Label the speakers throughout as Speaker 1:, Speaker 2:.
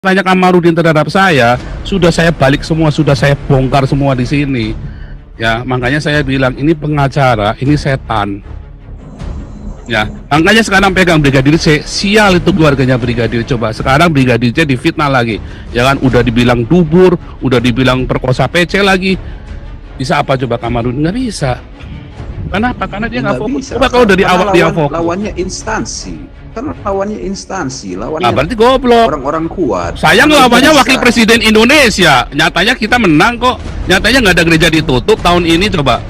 Speaker 1: tanya Kamarudin terhadap saya, sudah saya balik semua, sudah saya bongkar semua di sini. Ya, makanya saya bilang ini pengacara, ini setan. Ya, makanya sekarang pegang Brigadir C, sial itu keluarganya Brigadir. Coba sekarang Brigadir C difitnah lagi. Ya kan, udah dibilang dubur, udah dibilang perkosa PC lagi. Bisa apa coba Kamarudin? Nggak bisa. Kenapa? Karena dia nggak fokus. Coba kalau dari awal dia fokus.
Speaker 2: Lawannya instansi. Kan lawannya instansi, lawannya
Speaker 1: berarti goblok.
Speaker 2: Orang-orang kuat.
Speaker 1: Saya ngelawannya wakil presiden Indonesia. Nyatanya kita menang kok. Nyatanya nggak ada gereja ditutup tahun ini coba.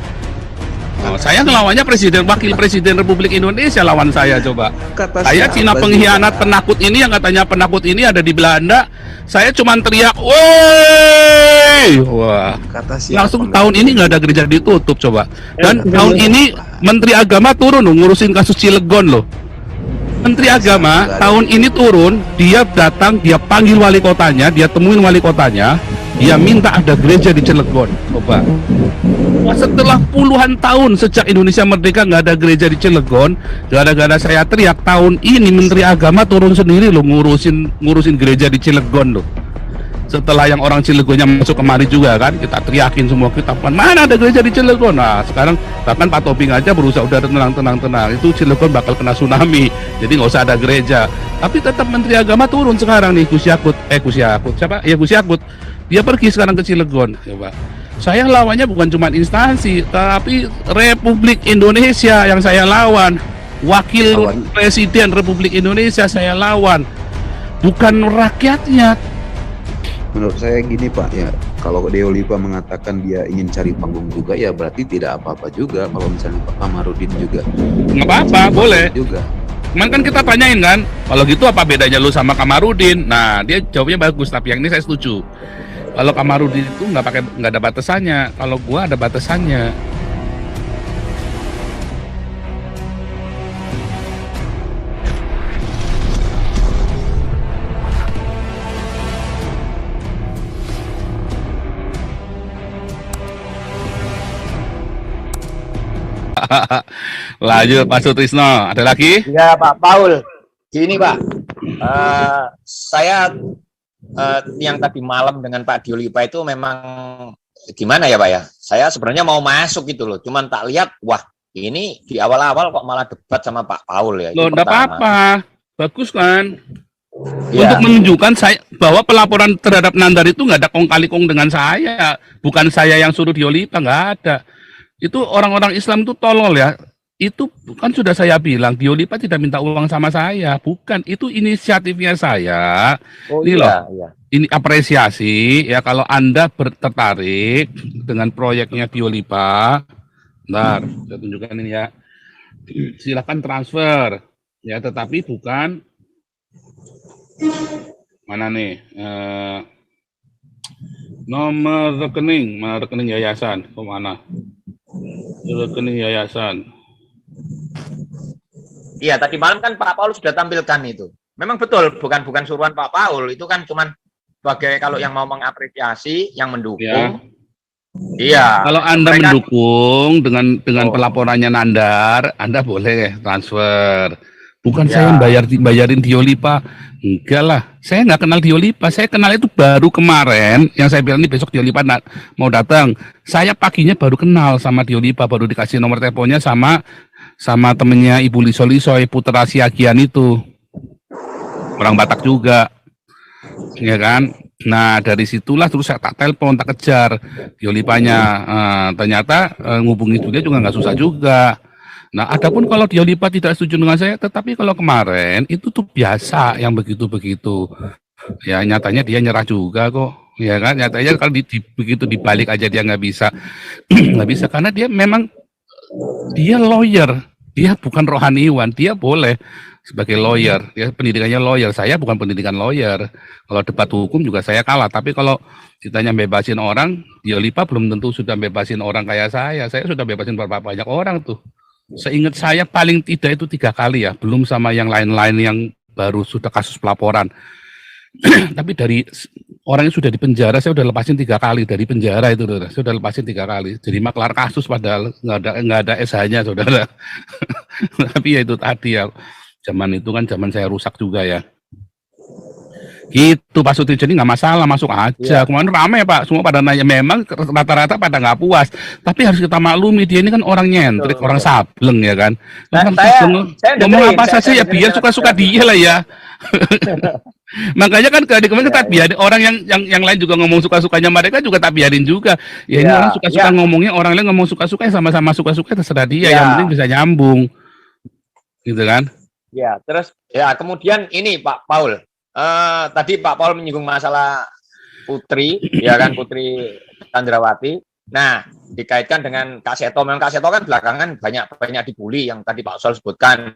Speaker 1: Saya ngelawannya wakil presiden Republik Indonesia lawan saya coba. Saya Cina pengkhianat penakut ini yang katanya penakut ini ada di Belanda. Saya cuma teriak, woi, wah. Langsung tahun ini nggak ada gereja ditutup coba. Dan tahun ini Menteri Agama turun loh, ngurusin kasus Cilegon loh. Menteri Agama tahun ini turun, dia datang, dia panggil wali kotanya, dia temuin wali kotanya, dia minta ada gereja di Cilegon. Coba. Setelah puluhan tahun sejak Indonesia merdeka nggak ada gereja di Cilegon, gara-gara saya teriak tahun ini Menteri Agama turun sendiri loh ngurusin gereja di Cilegon loh. Setelah yang orang Cilegonnya masuk kemari juga kan, kita teriakin semua, kita mana ada gereja di Cilegon. Nah sekarang bahkan Pak Toping aja berusaha udah tenang, itu Cilegon bakal kena tsunami, jadi nggak usah ada gereja. Tapi tetap Menteri Agama turun sekarang nih, Gus Yakut siapa? Ya Gus Yakut, dia pergi sekarang ke Cilegon. Coba. Saya lawannya bukan cuma instansi, tapi Republik Indonesia yang saya lawan, wakil presiden Republik Indonesia saya lawan, bukan rakyatnya.
Speaker 2: Menurut saya gini Pak, ya kalau Deolipa mengatakan dia ingin cari panggung juga, ya berarti tidak apa-apa juga kalau misalnya Pak Kamarudin juga.
Speaker 1: Nggak apa-apa, boleh.
Speaker 2: Juga.
Speaker 1: Cuman kan kita tanyain kan, kalau gitu apa bedanya lu sama Kamarudin? Nah dia jawabnya bagus, tapi yang ini saya setuju. Kalau Kamarudin itu nggak ada batasannya, kalau gua ada batasannya. Lanjut Pak Sutrisno, ada lagi?
Speaker 3: Ya Pak Paul, gini Pak, saya yang tadi malam dengan Pak Diolipa itu memang gimana ya Pak ya, saya sebenarnya mau masuk gitu loh, cuman tak lihat, wah ini di awal-awal kok malah debat sama Pak Paul ya.
Speaker 1: Loh enggak apa-apa, bagus kan?
Speaker 3: Ya.
Speaker 1: Untuk menunjukkan saya bahwa pelaporan terhadap Nandar itu nggak ada kong kali kong dengan saya, bukan saya yang suruh Diolipa, nggak ada. Itu orang-orang Islam itu tolol ya. Itu kan sudah saya bilang, Diolipa tidak minta uang sama saya, bukan. Itu inisiatifnya saya.
Speaker 3: Oh,
Speaker 1: ini
Speaker 3: iya,
Speaker 1: loh,
Speaker 3: iya.
Speaker 1: Ini apresiasi ya kalau Anda tertarik dengan proyeknya Diolipa. Bentar, saya tunjukkan ini ya. Silakan transfer ya, tetapi bukan mana nih? Nomor rekening yayasan kemana? Rekening yayasan.
Speaker 3: Iya, tadi malam kan Pak Paul sudah tampilkan itu. Memang betul, bukan suruhan Pak Paul, itu kan cuman sebagai kalau yang mau mengapresiasi, yang mendukung. Iya.
Speaker 1: Kalau Anda mendukung dengan pelaporannya Nandar, Anda boleh transfer. Bukan saya bayarin Diolipa. Enggak lah, saya nggak kenal Diolipa. Saya kenal itu baru kemarin, yang saya bilang ini besok Diolipa mau datang. Saya paginya baru kenal sama Diolipa, baru dikasih nomor teleponnya sama temennya Ibu Lisoy Putra Siagian itu. Orang Batak juga. Ya kan? Nah, dari situlah terus saya tak telepon, tak kejar Diolipanya. Ternyata ngubungi dia juga nggak susah juga. Nah, adapun kalau Diolipa tidak setuju dengan saya, tetapi kalau kemarin itu tuh biasa yang begitu-begitu. Ya nyatanya dia nyerah juga kok, ya kan? Nyatanya kalau begitu dibalik aja dia nggak bisa, nggak bisa karena dia memang dia lawyer, dia bukan rohaniwan, dia boleh sebagai lawyer, dia pendidikannya lawyer. Saya bukan pendidikan lawyer. Kalau debat hukum juga saya kalah. Tapi kalau ditanya bebasin orang, Diolipa belum tentu sudah bebasin orang kayak saya. Saya sudah bebasin berapa banyak orang tuh. Seingat saya paling tidak itu 3 kali ya, belum sama yang lain-lain yang baru sudah kasus pelaporan. Tapi dari orang yang sudah di penjara saya sudah lepasin 3 kali dari penjara itu, saudara. Saya sudah lepasin 3 kali. Jadi maklar kasus padahal nggak ada SH-nya, saudara. Tapi ya itu tadi ya, zaman itu kan zaman saya rusak juga ya. Gitu Pak Sutri, jadi nggak masalah, masuk aja.
Speaker 3: Iya.
Speaker 1: Kemarin ramai Pak, semua pada nanya, memang rata-rata pada nggak puas. Tapi harus kita maklumi, dia ini kan orang nyentrik,
Speaker 3: Betul,
Speaker 1: orang
Speaker 3: betul.
Speaker 1: sableng ya kan.
Speaker 3: Saya
Speaker 1: Orang
Speaker 3: saya
Speaker 1: sableng
Speaker 3: saya
Speaker 1: ngomong
Speaker 3: dengerin,
Speaker 1: apa saja ya
Speaker 3: dengerin
Speaker 1: biar suka-suka
Speaker 3: penjelasan
Speaker 1: dia lah
Speaker 3: Bapak.
Speaker 1: ya. Makanya kan kemarin
Speaker 3: Iya,
Speaker 1: kita
Speaker 3: iya.
Speaker 1: biarin orang yang lain juga ngomong suka-sukanya mereka juga tak biarin juga. Ya ini orang
Speaker 3: Iya, iya,
Speaker 1: suka-suka ngomongnya, orang lain ngomong suka-suka ya sama-sama suka-suka terserah dia. Yang penting
Speaker 3: iya.
Speaker 1: bisa nyambung, gitu kan?
Speaker 3: Ya, terus ya kemudian ini Pak Paul. Tadi Pak Paul menyinggung masalah Putri, ya kan Putri Chandrawati. Nah, dikaitkan dengan Kak Seto. Memang Kak Seto kan belakangan banyak dibully yang tadi Pak Sol sebutkan.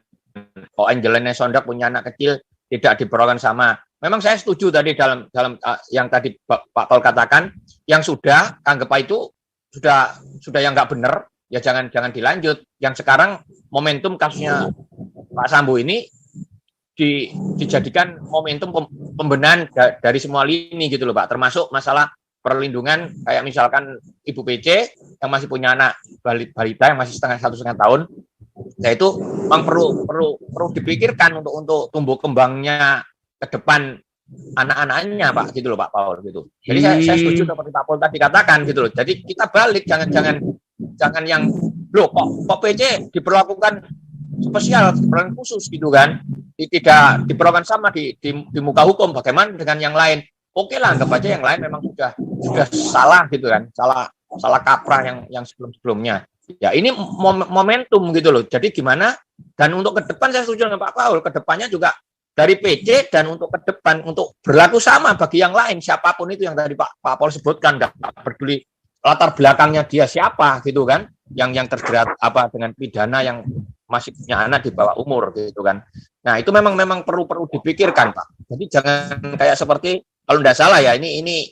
Speaker 3: Oh, Angelina Sondak punya anak kecil tidak diperlakukan sama. Memang saya setuju tadi dalam yang tadi Pak Paul katakan, yang sudah anggap itu sudah yang nggak benar, ya jangan dilanjut. Yang sekarang momentum kasusnya Pak Sambo ini dijadikan momentum pembenahan dari semua lini gitu loh Pak, termasuk masalah perlindungan kayak misalkan Ibu PC yang masih punya anak balita yang masih satu setengah tahun, ya itu memang perlu dipikirkan untuk tumbuh kembangnya ke depan anak-anaknya Pak gitu loh Pak Paul gitu. Jadi saya setuju seperti Pak Paul tadi katakan gitu loh. Jadi kita balik jangan yang loh kok PC diperlakukan spesial, diperlakukan khusus gitu kan, tidak diperlakukan sama di muka hukum. Bagaimana dengan yang lain? Oke lah, anggap aja yang lain memang sudah salah gitu kan, salah kaprah yang sebelumnya. Ya ini momentum gitu loh. Jadi gimana? Dan untuk ke depan saya setuju dengan Pak Paul. Ke depannya juga dari PC dan untuk ke depan untuk berlaku sama bagi yang lain, siapapun itu yang tadi Pak Paul sebutkan, nggak peduli latar belakangnya dia siapa gitu kan, yang terjerat apa dengan pidana yang masih punya anak di bawah umur gitu kan. Nah itu memang perlu dipikirkan Pak. Jadi jangan kayak seperti kalau tidak salah ya ini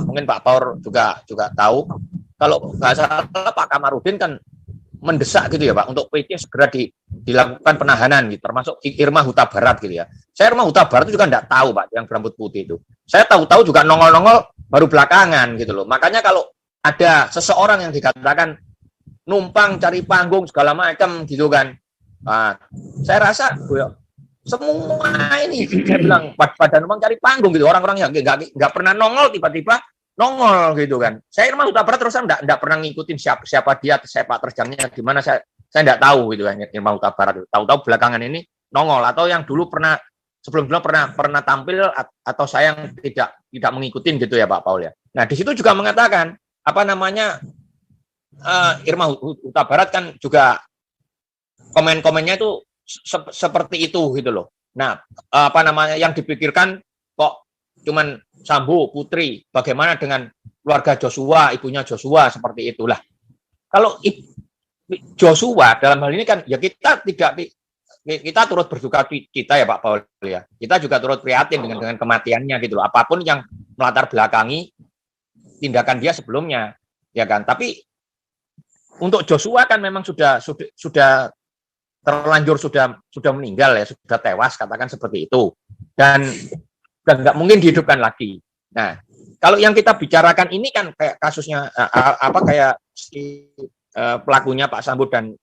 Speaker 3: mungkin Pak Paul juga tahu, kalau nggak salah Pak Kamarudin kan mendesak gitu ya Pak untuk PC segera dilakukan penahanan gitu, termasuk Irma Huta Barat gitu ya. Saya Irma Huta Barat itu juga nggak tahu Pak yang berambut putih itu. Saya tahu juga nongol baru belakangan gitu loh. Makanya kalau ada seseorang yang dikatakan numpang cari panggung segala macam gitu kan, nah, saya rasa semua ini saya bilang pada numpang cari panggung gitu, orang-orang yang nggak pernah nongol tiba-tiba nongol gitu kan. Saya Irma Huta Barat terus nggak pernah ngikutin siapa dia, sepak terjangnya gimana, saya nggak tahu gitu kan Irma Huta Barat. Tahu-tahu belakangan ini nongol, atau yang dulu sebelum-sebelumnya pernah tampil, atau saya yang tidak mengikutin gitu ya Pak Paul ya. Nah di situ juga mengatakan apa namanya, Irma Huta Barat kan juga komen-komennya itu seperti itu gitu loh. Nah, apa namanya yang dipikirkan kok cuman Sambo, Putri, bagaimana dengan keluarga Joshua, ibunya Joshua seperti itulah. Kalau Joshua dalam hal ini kan ya kita turut berduka cita ya Pak Paul ya. Kita juga turut prihatin dengan kematiannya gitu loh. Apapun yang melatar belakangi tindakan dia sebelumnya, ya kan. Tapi untuk Joshua kan memang sudah terlanjur sudah meninggal ya, sudah tewas katakan seperti itu, dan nggak mungkin dihidupkan lagi. Nah, kalau yang kita bicarakan ini kan kayak kasusnya kayak si pelakunya Pak Sambo dan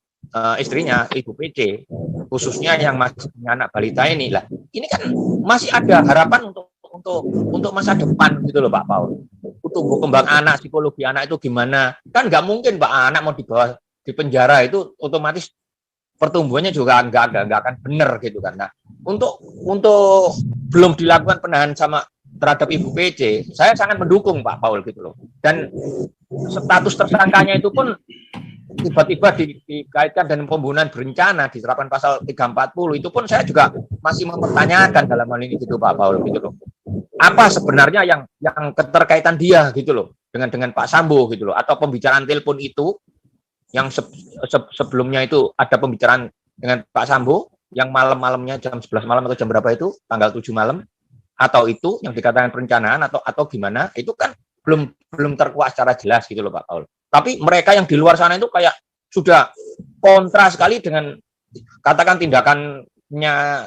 Speaker 3: istrinya Ibu PC, khususnya yang masih punya anak balita ini lah. Ini kan masih ada harapan untuk masa depan gitu loh Pak Paul. Tumbuh kembang anak, psikologi anak itu gimana? Kan nggak mungkin Pak anak mau dibawa di penjara itu otomatis pertumbuhannya juga nggak akan benar gitu kan. Nah, untuk belum dilakukan penahanan terhadap Ibu PC, saya sangat mendukung Pak Paul gitu loh. Dan status tersangkanya itu pun tiba-tiba dikaitkan dengan pembunuhan berencana diterapkan pasal 340, itu pun saya juga masih mempertanyakan dalam hal ini gitu Pak Paul gitu loh. Apa sebenarnya yang keterkaitan dia gitu loh dengan Pak Sambo gitu loh, atau pembicaraan telepon itu yang sebelumnya itu ada pembicaraan dengan Pak Sambo yang malam-malamnya jam 11 malam atau jam berapa itu, tanggal 7 malam, atau itu yang dikatakan perencanaan atau gimana, itu kan belum terkuak secara jelas gitu loh Pak Paul. Tapi mereka yang di luar sana itu kayak sudah kontra sekali dengan katakan tindakannya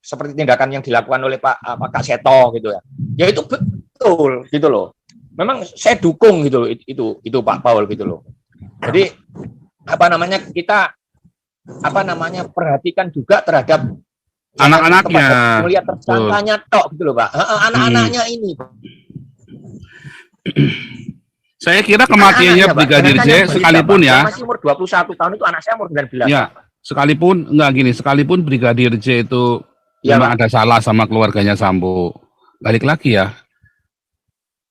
Speaker 3: seperti tindakan yang dilakukan oleh Kak Seto gitu ya. Ya itu betul gitu loh. Memang saya dukung gitu loh, itu Pak Paul gitu loh. Jadi kita perhatikan juga terhadap
Speaker 1: Anak-anaknya.
Speaker 3: Melihat tersangkanya tok gitu loh, Pak. Anak-anaknya ini.
Speaker 1: Saya kira kematiannya
Speaker 3: Anak-anaknya, Pak.
Speaker 1: Brigadir
Speaker 3: Jangan
Speaker 1: J
Speaker 3: yang berita,
Speaker 1: sekalipun
Speaker 3: Pak.
Speaker 1: ya,
Speaker 3: Yang masih umur 21 tahun itu anak saya umur 19.
Speaker 1: ya, sekalipun enggak gini, sekalipun Brigadir J itu
Speaker 3: Iya,
Speaker 1: memang
Speaker 3: Pak.
Speaker 1: ada salah sama keluarganya Sambo. Balik lagi ya.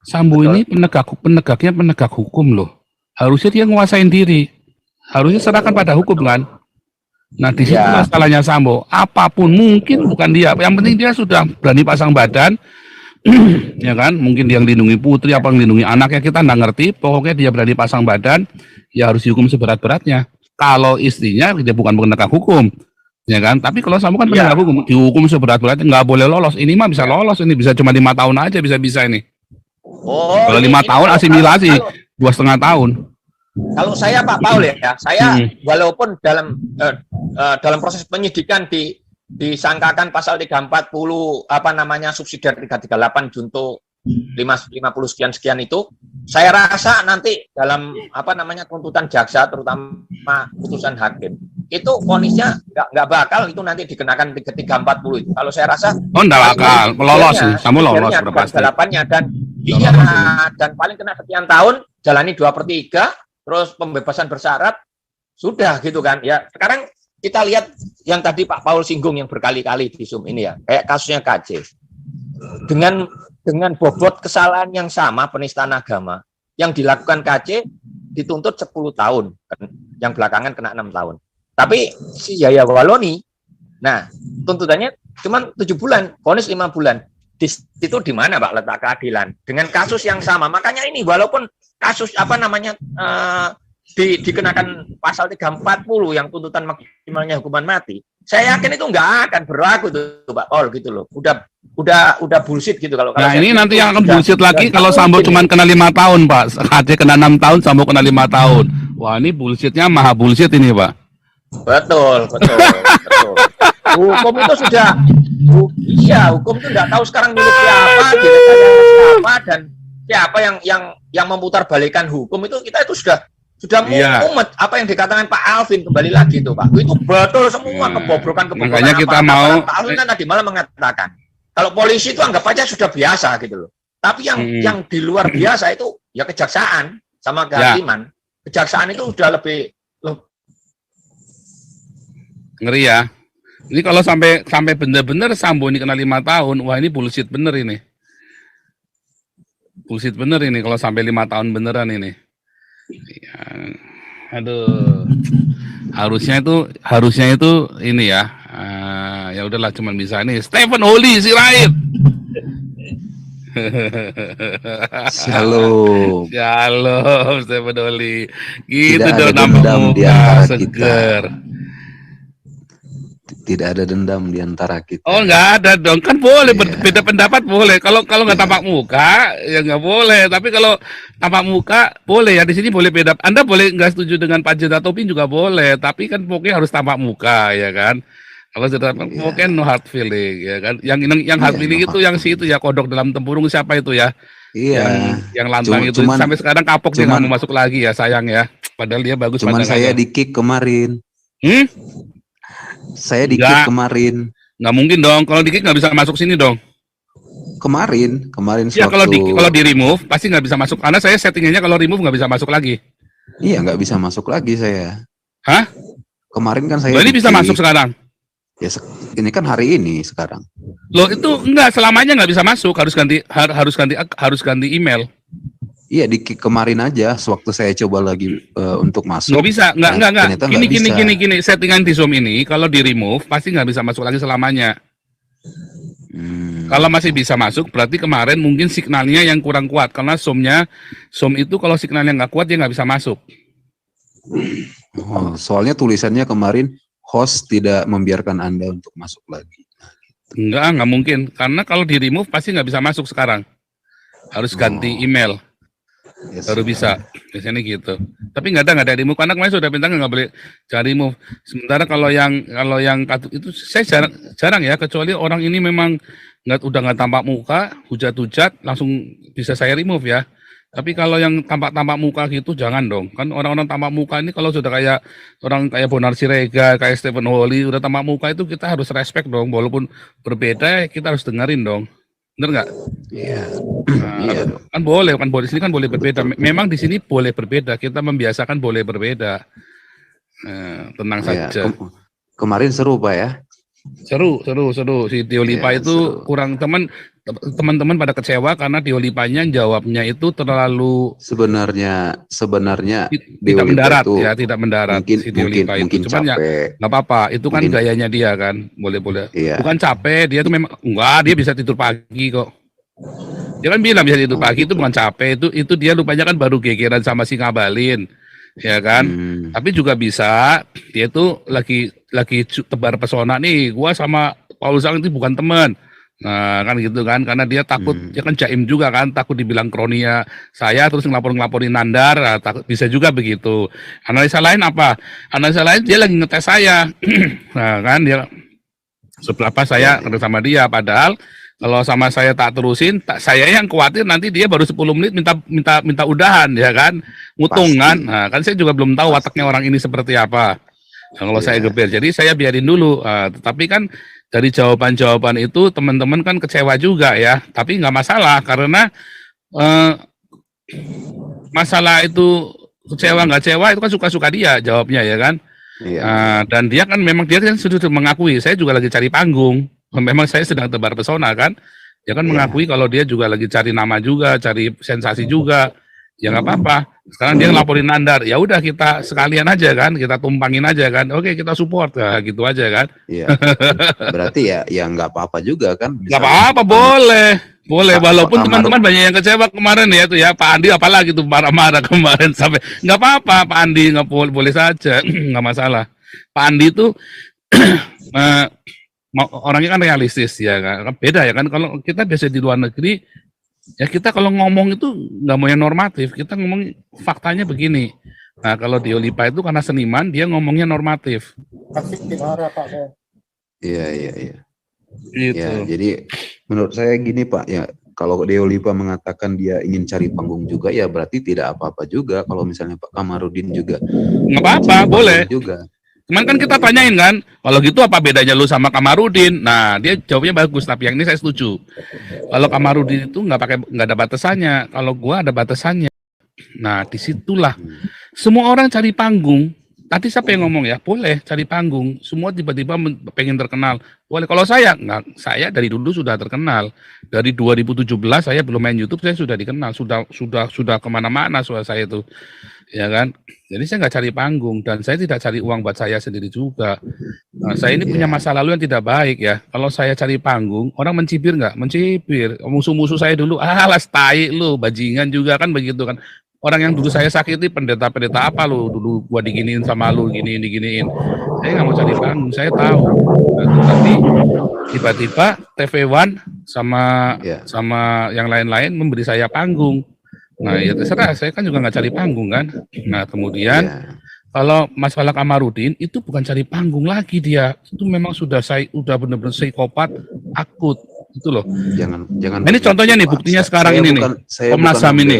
Speaker 1: Sambo
Speaker 3: Betul.
Speaker 1: ini penegaknya penegak hukum loh. Harusnya dia nguasain diri. Harusnya serahkan pada hukum kan. Nah di situ
Speaker 3: Ya.
Speaker 1: masalahnya Sambo. Apapun mungkin bukan dia. Yang penting dia sudah berani pasang badan. Ya kan, mungkin dia yang lindungi putri apa yang lindungi anaknya kita nggak ngerti. Pokoknya dia berani pasang badan, ya harus dihukum seberat-beratnya. Kalau istrinya dia bukan penegak hukum, ya kan. Tapi kalau Sambo kan
Speaker 3: Ya.
Speaker 1: penegak hukum, dihukum seberat-beratnya, nggak boleh lolos. Ini mah bisa lolos, ini bisa cuma 5 tahun aja bisa ini.
Speaker 3: Oh,
Speaker 1: Kalau 5 tahun asimilasi, 2,5 tahun.
Speaker 3: Kalau saya Pak Paul ya, saya walaupun dalam proses penyidikan disangkakan pasal 340 subsidiar 338 junto 50 sekian itu, saya rasa nanti dalam tuntutan jaksa terutama putusan hakim itu vonisnya nggak bakal itu nanti dikenakan 340 itu. Kalau saya rasa
Speaker 1: Nggak bakal lolos sih, kamu lolos udah pasti.
Speaker 3: Dan dan paling kena sekian tahun, jalani 2/3, terus pembebasan bersyarat, sudah gitu kan ya. Sekarang kita lihat yang tadi Pak Paul singgung yang berkali-kali di Zoom ini ya, kayak kasusnya KJ. Dengan bobot kesalahan yang sama, penistaan agama, yang dilakukan KJ dituntut 10 tahun, yang belakangan kena 6 tahun. Tapi si Yahya Waloni, nah tuntutannya cuma 7 bulan, vonis 5 bulan. Di situ di mana Pak letak keadilan? Dengan kasus yang sama, makanya ini walaupun kasus dikenakan pasal 340 yang tuntutan maksimalnya hukuman mati, saya yakin itu nggak akan berlaku tuh Pak Paul gitu loh. Udah bullshit gitu kalau.
Speaker 1: Nah ini nanti yang akan bullshit lagi kalau Sambo cuma kena 5 tahun Pak, KJ kena 6 tahun, Sambo kena 5 tahun. Wah ini bullshitnya maha bullshit ini Pak.
Speaker 3: Betul. Hukum itu sudah, hukum itu nggak tahu sekarang milik siapa, siapa dan siapa yang memutar balikan hukum itu kita itu sudah mumet. Apa yang dikatakan Pak Alvin kembali lagi itu Pak, itu betul semua kebobrokan.
Speaker 1: Makanya kita mau.
Speaker 3: Pak Alvin kan tadi malah mengatakan kalau polisi itu anggap aja sudah biasa gitu loh. Tapi yang di luar biasa itu ya kejaksaan sama kehakiman. Kejaksaan itu sudah lebih ngeri
Speaker 1: ya. Ini kalau sampai benar-benar Sambo ini kena 5 tahun, wah ini bullshit bener ini. Bullshit bener ini kalau sampai 5 tahun beneran ini. Ya, aduh. Harusnya itu ini ya. Ya udahlah cuman bisa ini Stephen Holy Sirait.
Speaker 2: Shalom.
Speaker 1: Stephen Holy. Gitu
Speaker 2: Tidak ada
Speaker 1: dong
Speaker 2: dendam di antara
Speaker 1: seger.
Speaker 2: Tidak ada dendam di antara kita.
Speaker 1: Oh nggak ada dong, kan boleh berbeda pendapat boleh. Kalau nggak tampak muka ya nggak boleh. Tapi kalau tampak muka boleh ya, di sini boleh beda. Anda boleh nggak setuju dengan Pak Jendra Topin juga boleh. Tapi kan pokoknya harus tampak muka ya kan. Kalau sudah pokoknya no hard feeling ya kan. Yang hard feeling itu yang si itu ya, kodok dalam tempurung siapa itu ya?
Speaker 2: Iya.
Speaker 1: Yang lantang itu sampai sekarang kapok dia nggak mau masuk lagi ya, sayang ya. Padahal dia bagus.
Speaker 2: Cuman saya di kick kemarin. Saya di kick kemarin.
Speaker 1: Nggak mungkin dong, kalau di kick nggak bisa masuk sini dong.
Speaker 2: Kemarin
Speaker 1: ya kalau di remove pasti nggak bisa masuk, karena saya settingannya kalau remove nggak bisa masuk lagi.
Speaker 2: Iya nggak bisa masuk lagi saya.
Speaker 1: Hah?
Speaker 2: Kemarin kan saya.
Speaker 1: Loh, ini bisa masuk sekarang?
Speaker 2: Ya ini kan hari ini sekarang.
Speaker 1: Loh itu enggak, selamanya nggak bisa masuk, harus ganti email. Iya
Speaker 2: di kick kemarin aja, sewaktu saya coba lagi untuk masuk.
Speaker 1: Nggak bisa, nggak. Gini, settingan di Zoom ini kalau di remove pasti nggak bisa masuk lagi selamanya. Kalau masih bisa masuk, berarti kemarin mungkin signalnya yang kurang kuat, karena Zoom itu kalau signalnya nggak kuat dia nggak bisa masuk.
Speaker 2: Oh, soalnya tulisannya kemarin host tidak membiarkan Anda untuk masuk lagi.
Speaker 1: Nggak mungkin, karena kalau di remove pasti nggak bisa masuk sekarang. Harus ganti email. Baru bisa, biasanya gitu. Tapi nggak ada remove, karena kemarin sudah bintang nggak boleh jangan remove. Sementara kalau yang itu saya jarang ya, kecuali orang ini memang udah nggak tampak muka, hujat langsung bisa saya remove ya. Tapi kalau yang tampak-tampak muka gitu jangan dong. Kan orang-orang tampak muka ini kalau sudah kayak orang kayak Bonar Siregar, kayak Stephen Hawley, udah tampak muka itu kita harus respect dong. Walaupun berbeda kita harus dengerin dong. Bener nggak?
Speaker 2: Iya.
Speaker 1: Nah,
Speaker 2: Iya dong.
Speaker 1: kan boleh, di sini kan boleh berbeda. Memang di sini boleh berbeda. Kita membiasakan boleh berbeda. Tenang
Speaker 2: Iya.
Speaker 1: saja.
Speaker 2: Kemarin seru Pak ya.
Speaker 1: Seru. Si Tio Lipa
Speaker 2: Iya,
Speaker 1: itu
Speaker 2: seru.
Speaker 1: kurang teman-teman pada kecewa karena Tio Lipanya jawabnya itu terlalu
Speaker 2: Sebenarnya
Speaker 1: tidak
Speaker 2: Tio Lipa
Speaker 1: mendarat
Speaker 2: itu
Speaker 1: ya, tidak mendarat
Speaker 2: mungkin
Speaker 1: si Tio Lipa itu.
Speaker 2: mungkin
Speaker 1: Cuman ya
Speaker 2: capek.
Speaker 1: nggak apa-apa, itu kan
Speaker 2: Mungkin
Speaker 1: gayanya dia kan, boleh-boleh.
Speaker 2: iya.
Speaker 1: Bukan capek, dia tuh memang enggak, dia bisa tidur pagi kok. Dia kan bilang bisa tidur
Speaker 2: Oh
Speaker 1: pagi itu
Speaker 2: gitu.
Speaker 1: bukan capek, itu dia lupanya kan baru gegeran sama si Ngabalin, ya kan. Tapi juga bisa dia tuh lagi tebar pesona nih, gua sama Paul Zhang itu bukan teman. Nah kan gitu kan, karena dia takut, dia kan jaim juga kan, takut dibilang kronia saya terus ngelaporin Nandar, nah, takut bisa juga begitu. Analisa lain apa? Analisa lain dia lagi ngetes saya. Nah kan dia seberapa saya
Speaker 2: Iya,
Speaker 1: kenal sama dia, padahal kalau sama saya tak terusin, saya yang khawatir nanti dia baru 10 menit minta udahan ya kan, ngutung
Speaker 2: pasti,
Speaker 1: kan. Nah, kan saya juga belum tahu
Speaker 2: pasti.
Speaker 1: wataknya orang ini seperti apa. Nah, kalau saya
Speaker 2: Iya,
Speaker 1: geber, jadi saya biarin dulu. Tetapi kan dari jawaban-jawaban itu teman-teman kan kecewa juga ya. Tapi nggak masalah karena eh, masalah itu kecewa nggak kecewa itu kan suka-suka dia jawabnya ya kan.
Speaker 2: iya.
Speaker 1: Dan dia kan memang dia kan sudah mengakui saya juga lagi cari panggung. Memang saya sedang tebar pesona kan. Dia kan
Speaker 2: Iya.
Speaker 1: mengakui kalau dia juga lagi cari nama juga, cari sensasi juga. Ya nggak apa-apa. Sekarang dia ngelaporin Nandar. Ya udah kita sekalian aja kan, kita tumpangin aja kan. Oke kita support, nah, gitu aja kan.
Speaker 2: Iya. Berarti ya nggak apa-apa juga kan.
Speaker 1: Nggak
Speaker 2: Misalnya
Speaker 1: apa-apa, boleh. Boleh,
Speaker 2: Pak
Speaker 1: walaupun
Speaker 2: Kamarudin,
Speaker 1: teman-teman banyak yang kecewa kemarin ya tuh ya. Pak Andi apalagi tuh marah-marah kemarin sampai nggak apa-apa, Pak Andi nggak boleh saja, nggak masalah. Pak Andi itu eh, orangnya kan realistis ya kan. Beda ya kan kalau kita biasa di luar negeri ya kita kalau ngomong itu nggak mau yang normatif, kita ngomong faktanya begini. Nah kalau Tio Lipa itu karena seniman dia ngomongnya normatif.
Speaker 2: iya, iya, iya.
Speaker 1: Gitu.
Speaker 2: Ya, jadi menurut saya gini Pak, ya kalau Tio Lipa mengatakan dia ingin cari panggung juga, ya berarti tidak apa-apa juga kalau misalnya Pak Kamarudin juga
Speaker 1: Nggak apa-apa, boleh.
Speaker 2: juga.
Speaker 1: Cuman kan kita tanyain kan, kalau gitu apa bedanya lu sama Kamarudin? Nah, dia jawabnya bagus, tapi yang ini saya setuju. Kalau Kamarudin itu nggak ada batasannya, kalau gua ada batasannya. Nah, disitulah semua orang cari panggung. Tadi siapa yang ngomong ya? Boleh cari panggung. Semua tiba-tiba pengen terkenal. Boleh. Kalau saya nggak, saya dari dulu sudah terkenal. Dari 2017 saya belum main YouTube, saya sudah dikenal, sudah kemana-mana suara saya itu, ya kan? Jadi saya nggak cari panggung dan saya tidak cari uang buat saya sendiri juga. Nah, saya ini punya masa lalu yang tidak baik ya. Kalau saya cari panggung, orang mencibir nggak? Mencibir. Musuh-musuh saya dulu, alas tai lu, bajingan juga kan begitu kan. Orang yang dulu saya sakiti pendeta-pendeta apa lu dulu gua diginiin sama lu diginiin. Saya nggak mau cari panggung, saya tahu. Nah, tapi tiba-tiba TV One sama yang lain-lain memberi saya panggung. Nah ya terserah, saya kan juga nggak cari panggung kan. Nah kemudian kalau masalah Kamarudin itu bukan cari panggung lagi dia, itu memang udah benar-benar psikopat akut itu loh.
Speaker 2: Jangan.
Speaker 1: Ini contohnya nih, buktinya sekarang ini nih, Komnas HAM ini.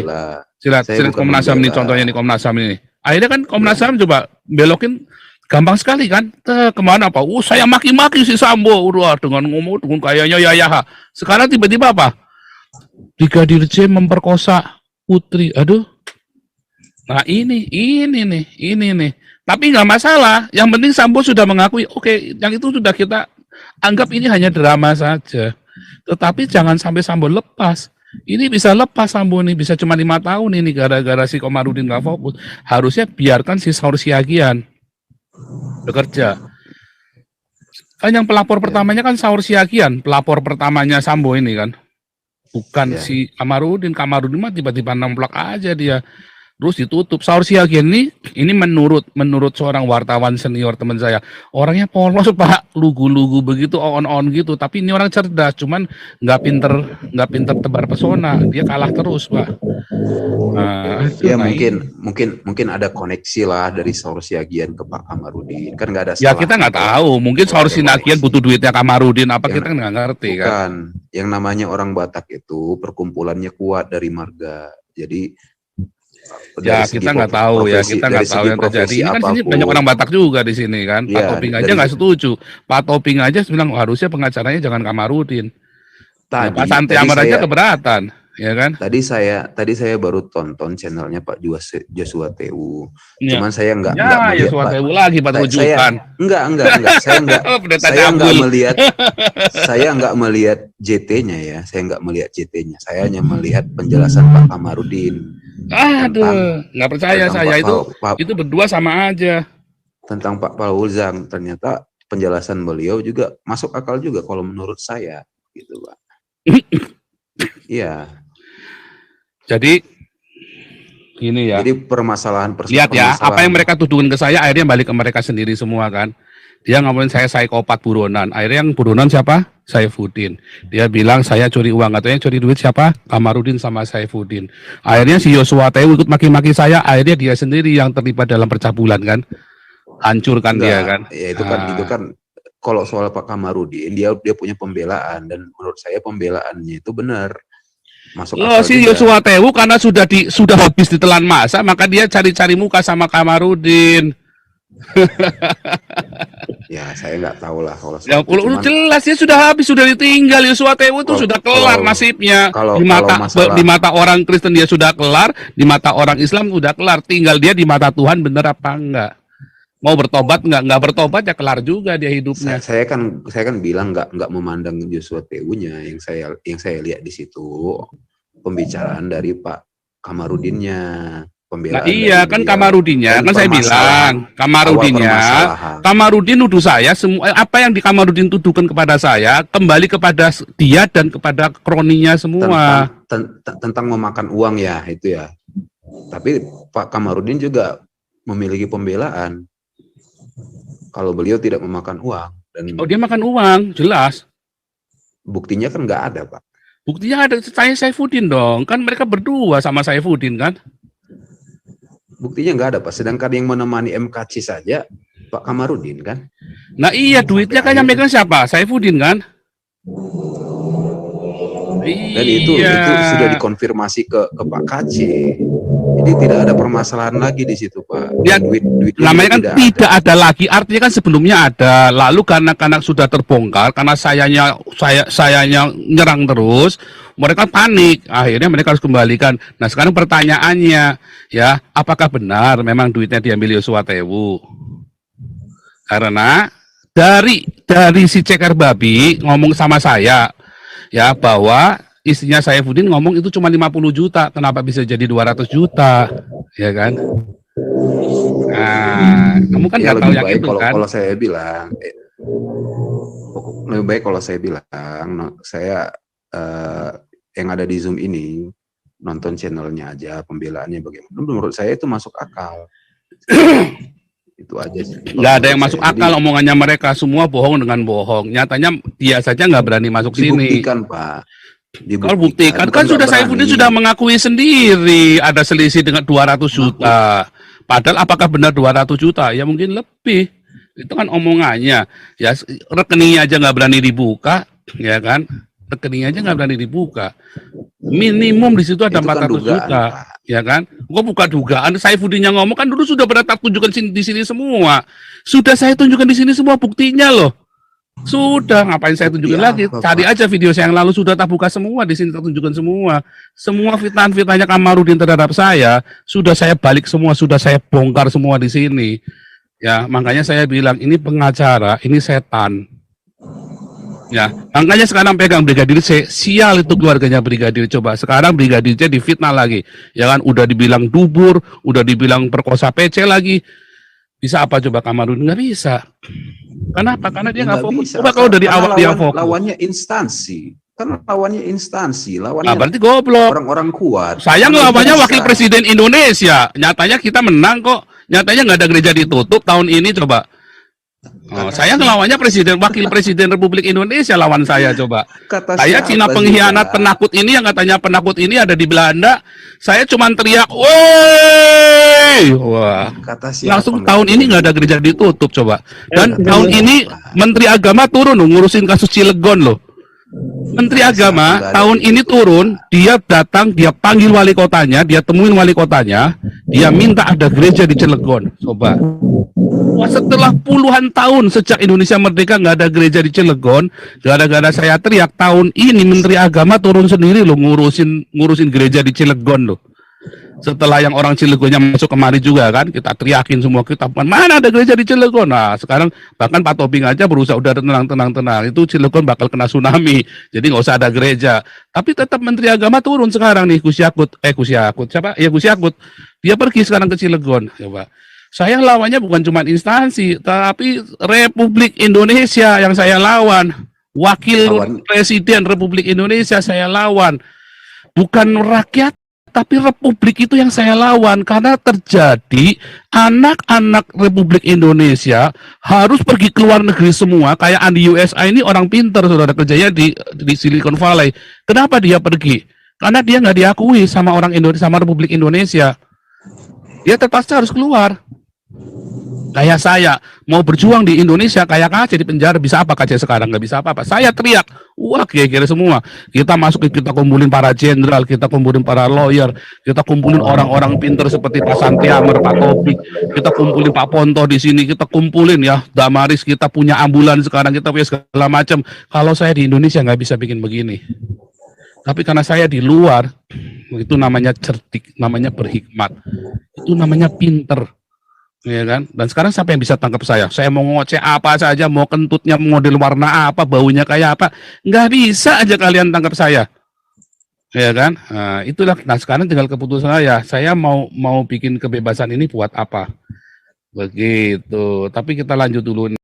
Speaker 1: Silat Komnas HAM ini contohnya nih, Komnas HAM ini. Akhirnya kan Komnas HAM coba belokin gampang sekali kan. Kemana apa? Saya maki-maki si Sambo, udah dengan ngomong dengan kayaknya ya. Sekarang tiba-tiba apa? Brigadir J memperkosa putri. Aduh. Nah ini nih. Tapi nggak masalah. Yang penting Sambo sudah mengakui. Oke, yang itu sudah kita anggap ini hanya drama saja. Tetapi jangan sampai Sambo lepas. Ini bisa lepas Sambo ini, bisa cuma 5 tahun ini gara-gara si Komarudin nggak fokus. Harusnya biarkan si Saur Siagian bekerja. Kan yang pelapor pertamanya kan Saur Siagian, pelapor pertamanya Sambo ini kan. Bukan si Kamarudin mah tiba-tiba nemplak aja dia. Terus ditutup. Saur Siagian ini menurut seorang wartawan senior teman saya, orangnya polos Pak, lugu-lugu begitu, on gitu. Tapi ini orang cerdas, cuman nggak pinter tebar pesona. Dia kalah terus Pak.
Speaker 2: Ya mungkin ada koneksi lah dari Saur Siagian ke Pak Kamarudin. Kan nggak ada.
Speaker 1: Ya kita nggak tahu. Mungkin Saur Siagian butuh duitnya Kamarudin apa kita nggak ngerti kan.
Speaker 2: Yang namanya orang Batak itu perkumpulannya kuat dari marga. Jadi
Speaker 1: Ya kita nggak tahu ya, kita nggak tahu yang terjadi. Ini kan sini banyak orang Batak juga di sini kan. Pak
Speaker 2: Iya,
Speaker 1: Toping aja nggak setuju. Pak Toping aja bilang harusnya pengacaranya jangan Kamarudin. Ya, Pak Santi Amar aja keberatan, ya kan?
Speaker 2: Tadi saya baru tonton channelnya Pak Joshua TU.
Speaker 1: Ya.
Speaker 2: Cuman saya nggak
Speaker 1: Ya, Joshua TU lagi Pak rujukan.
Speaker 2: Enggak. Saya nggak melihat JT-nya ya. Saya nggak melihat JT-nya. Saya hanya melihat penjelasan Pak Kamarudin.
Speaker 1: Aduh, nggak percaya saya itu berdua sama aja.
Speaker 2: Tentang Pak Paulzang, ternyata penjelasan beliau juga masuk akal juga kalau menurut saya, gitu Pak. Iya.
Speaker 1: Jadi gini ya.
Speaker 2: Jadi permasalahan
Speaker 1: lihat ya, apa yang mereka tuduhkan ke saya akhirnya balik ke mereka sendiri semua kan. Dia ngomongin saya psikopat buronan. Akhirnya yang buronan siapa? Saifuddin. Dia bilang saya curi uang. Katanya curi duit siapa? Kamarudin sama Saifuddin. Akhirnya si Joshua TU ikut maki-maki saya. Akhirnya dia sendiri yang terlibat dalam percabulan kan. Hancurkan dia kan.
Speaker 2: Ya itu kan kalau soal Pak Kamarudin dia punya pembelaan dan menurut saya pembelaannya itu benar. Masuk akal
Speaker 1: si Joshua TU karena sudah habis ditelan masa maka dia cari-cari muka sama Kamarudin.
Speaker 2: Ya saya nggak tahu lah kalau
Speaker 1: ya kalau jelas ya sudah habis, sudah ditinggal. Joshua TU itu sudah kelar nasibnya. Di mata orang Kristen dia sudah kelar, di mata orang Islam sudah kelar, tinggal dia di mata Tuhan bener apa enggak. Mau bertobat nggak bertobat ya kelar juga dia hidupnya. Saya
Speaker 2: kan bilang nggak memandang Joshua TU-nya, yang saya lihat di situ pembicaraan dari Pak Kamarudinnya.
Speaker 1: Nah iya kan Kamarudinnya kan saya bilang Kamarudin nuduh saya semua apa yang di Kamarudin tuduhkan kepada saya kembali kepada dia dan kepada kroninya semua
Speaker 2: tentang memakan uang ya itu ya. Tapi Pak Kamarudin juga memiliki pembelaan kalau beliau tidak memakan uang dan
Speaker 1: dia makan uang jelas.
Speaker 2: Buktinya kan nggak ada Pak.
Speaker 1: Buktinya ada saya Saifuddin dong kan mereka berdua sama Saifuddin kan.
Speaker 2: Buktinya nggak ada Pak, sedangkan yang menemani MKC saja Pak Kamarudin kan.
Speaker 1: Nah iya duitnya kan yang megang siapa? Saifuddin kan.
Speaker 2: Dan itu sudah dikonfirmasi ke Pak KC. Jadi tidak ada permasalahan lagi di situ Pak.
Speaker 1: Ya, duit namanya kan tidak ada lagi. Artinya kan sebelumnya ada. Lalu karena sudah terbongkar, karena sayanya nyerang terus, mereka panik. Akhirnya mereka harus kembalikan. Nah sekarang pertanyaannya, ya apakah benar memang duitnya diambil Joshua TU? Karena dari si Ceker Babi ngomong sama saya, ya bahwa istrinya Saifuddin ngomong itu cuma 50 juta, kenapa bisa jadi 200 juta, ya kan? Nah, kamu kan nggak tahu yang itu kan?
Speaker 2: Kalau saya bilang, lebih baik kalau saya bilang, saya yang ada di Zoom ini nonton channelnya aja, pembelaannya bagaimana. Menurut saya itu masuk akal. Itu aja sih.
Speaker 1: Nggak ada yang masuk akal omongannya mereka, semua bohong dengan bohong. Nyatanya dia saja nggak berani masuk sini.
Speaker 2: Dibuktikan Pak.
Speaker 1: Kalau buktikan kan sudah Saifuddin sudah mengakui sendiri ada selisih dengan 200 juta. Padahal apakah benar 200 juta? Ya mungkin lebih. Itu kan omongannya. Ya rekeningnya aja nggak berani dibuka, ya kan? Rekeningnya aja nggak berani dibuka. Minimum di situ ada 400 juta, ya kan? Kok buka dugaan? Saifuddinnya ngomong kan dulu sudah pernah tunjukkan di sini semua. Sudah saya tunjukkan di sini semua buktinya loh. Sudah, ngapain saya tunjukin lagi? Cari aja video saya yang lalu sudah tak buka semua di sini, tak tunjukkan semua. Semua fitnah-fitnahnya Kamarudin terhadap saya sudah saya balik semua, sudah saya bongkar semua di sini. Ya, makanya saya bilang ini pengacara, ini setan. Ya, makanya sekarang pegang Brigadir C, sial itu keluarganya Brigadir. Coba sekarang Brigadir C difitnah lagi. Ya kan, udah dibilang dubur, udah dibilang perkosa PC lagi. Bisa apa coba Kamarudin? Nggak bisa. Kenapa? Karena dia nggak fokus. Coba kalau dari awal dia fokus.
Speaker 2: Lawannya instansi. Kan lawannya instansi. Lawannya
Speaker 1: berarti goblok.
Speaker 2: Orang-orang kuat.
Speaker 1: Saya ngelawannya wakil presiden Indonesia. Nyatanya kita menang kok. Nyatanya nggak ada gereja ditutup tahun ini coba. Saya ngelawannya wakil presiden Republik Indonesia lawan saya coba. Saya Cina pengkhianat penakut ini yang katanya penakut ini ada di Belanda. Saya cuma teriak, woi, wah. Langsung tahun ini nggak ada gereja ditutup coba. Dan tahun ini Menteri Agama turun loh, ngurusin kasus Cilegon loh. Menteri Agama
Speaker 2: Nggak ada.
Speaker 1: tahun ini turun, dia datang, dia panggil wali kotanya, dia temuin wali kotanya, dia minta ada gereja di Cilegon. Coba. Wah, setelah puluhan tahun sejak Indonesia merdeka nggak ada gereja di Cilegon, gara-gara saya teriak tahun ini Menteri Agama turun sendiri loh ngurusin gereja di Cilegon loh. Setelah yang orang Cilegonnya masuk kemari juga kan, kita teriakin semua, kita mana ada gereja di Cilegon. Nah sekarang bahkan Pak Tobing aja berusaha udah tenang, itu Cilegon bakal kena tsunami, jadi nggak usah ada gereja. Tapi tetap Menteri Agama turun sekarang nih, Gus Yakut siapa ya, Gus Yakut, dia pergi sekarang ke Cilegon. Coba, saya lawannya bukan cuma instansi, tapi Republik Indonesia yang saya lawan, wakil presiden Republik Indonesia saya lawan, bukan rakyat tapi Republik itu yang saya lawan, karena terjadi anak-anak Republik Indonesia harus pergi ke luar negeri semua. Kayak Andi USA ini orang pinter, saudara, kerjanya di Silicon Valley. Kenapa dia pergi? Karena dia nggak diakui sama orang Indonesia, sama Republik Indonesia. Dia terpaksa harus keluar. Kayak saya mau berjuang di Indonesia, kayak KC di penjara, bisa apa KC sekarang? Nggak bisa apa-apa. Saya teriak, wah kira-kira semua. Kita masuk, kita kumpulin para jenderal, kita kumpulin para lawyer, kita kumpulin orang-orang pinter seperti Pak Santiamer, Pak Topik, kita kumpulin Pak Ponto di sini, kita kumpulin ya Damaris, kita punya ambulan sekarang, kita punya segala macam. Kalau saya di Indonesia nggak bisa bikin begini. Tapi karena saya di luar, itu namanya cerdik, namanya berhikmat, itu namanya pinter. Ya kan? Dan sekarang siapa yang bisa tangkap saya? Saya mau ngoceh apa saja, mau kentutnya model warna apa, baunya kayak apa, nggak bisa aja kalian tangkap saya. Ya kan? Nah, itulah. Nah, sekarang tinggal keputusan saya mau bikin kebebasan ini buat apa? Begitu. Tapi kita lanjut dulu.